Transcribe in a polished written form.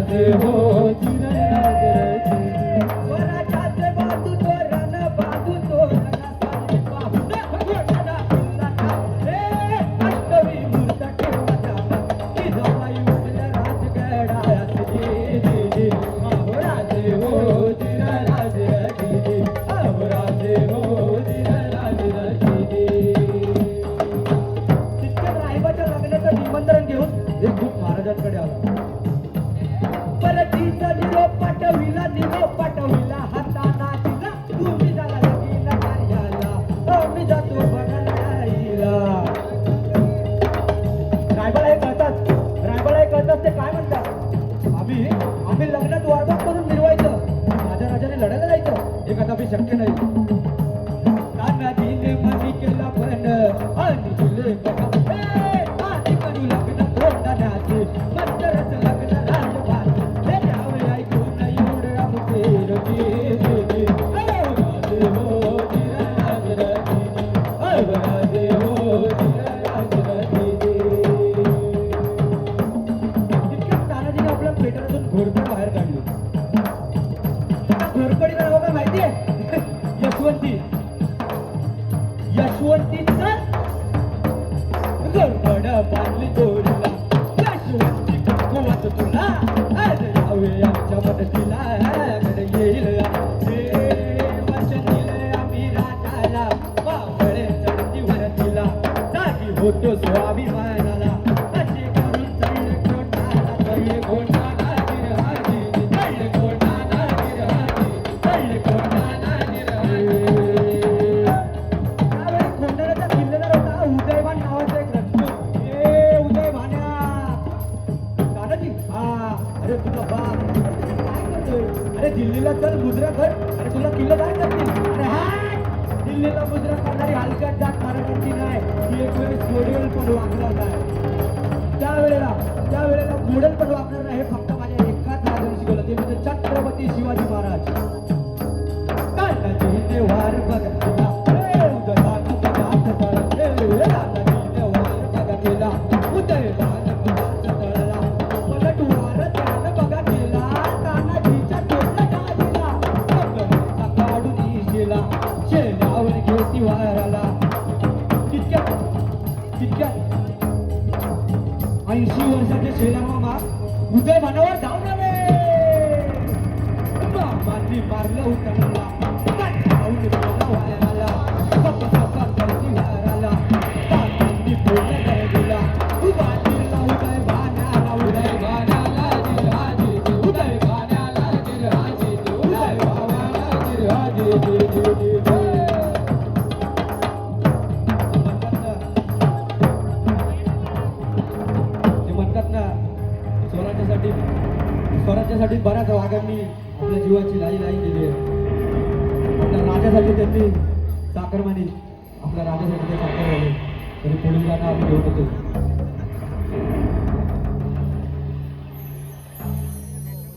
राजे हो चिरराज स्वराज्याचे बाजू तोरण बाजू तोरण सारे पाहून घोटाला किल्ला रे अष्टवी मूर्त ठेवा जाता की जवाई उठल्या राजगडात जी अहो राजे हो चिरराज जी अहो राजे हो चिरराज जी तितक्या रायबाच्या लग्नाचं निमंत्रण घेऊन एक दूत महाराजांकडे आला परतीचा निरोप पाठविला हाताना दिला तुम्ही झाला लगीला कार्याला मी जातो बघायला रायबाला हे कळतात ते काय म्हणतात आम्ही लग्नात वारबाग करून मिरवायचं माझ्या राजाने लढायला जायचं हे कदापि शक्य नाही ताना दिले मनी केला पण आणि दिले बघा आणि करू लग्न तोंडाण्याचे मंतरच लग्न राजभार हे त्यावे ऐकून एवढे आमचे रजी राजे हो चिरराज रजी राजे हो चिरराज रजी तितक्यात तानाजीने आपल्या पेटातून घोरपड बाहेर काढली घोरपडीला नाव काय माहितीये यशवंतीचा घोरपड बांधली जोडीला यशवंती कुंकुमात तुला आज यावे आमच्या मदतीला कडे येईल हे वचन दिले आम्ही राजाला बावळे चढती वरतीला जागी होतो स्वाभिमानाला असे करून चढले कोणाला गिरहाजी चढले कोणाला गिरहाजी चढले कोणाला गिरहाजी त्यावेळी कोंढाण्याचा किल्लेदार होता उदयभान नावाचा एक रजपूत उदय भान्या दादाजी अरे तुझा बाप काय करतोय अरे दिल्लीला चल मुजरा कर अरे तुला किल्लेदार करतील अरे दिल्लीला मुजरा करणारी हलक्यात जात मराठ्यांची नाही ती एक वेळेस गोडेल पण वागणार नाही त्यावेळेला गोडेल पण वागणार नाही हे फक्त माझ्या एकाच राजाने शिकवलं ते म्हणजे छत्रपती शिवाजी महाराज तानाजीने वार बघितला उदयभान पदार्थ तळला तानाजीने वार बघितला उदयभान पदार्थ तळला पलटवार त्यानं बघितला तानाजीच्या डोक्यात आलेला बघण्याचा काढून गेला शेणावर घेती वाराला तितक्यात 80 वर्षाचे शेलामामा उदय भानावर धावून आले मारली मारलं उतरला धावून गेला वायाला सपा करती वाराला तानांनी बोलला गेला उभा दिला उदय भानाला जिरहाजी उदय भानाला जिरहाजी उदय भानाला जिरहाजी स्वराज्यासाठी बऱ्याच वाघांनी आपल्या जीवाची लाई केली आहे आपल्या राजासाठी त्यांनी चाकरमानी आपल्या राजासाठी ते साकार झाले तरी पुढील गाणं आम्ही घेऊन होतो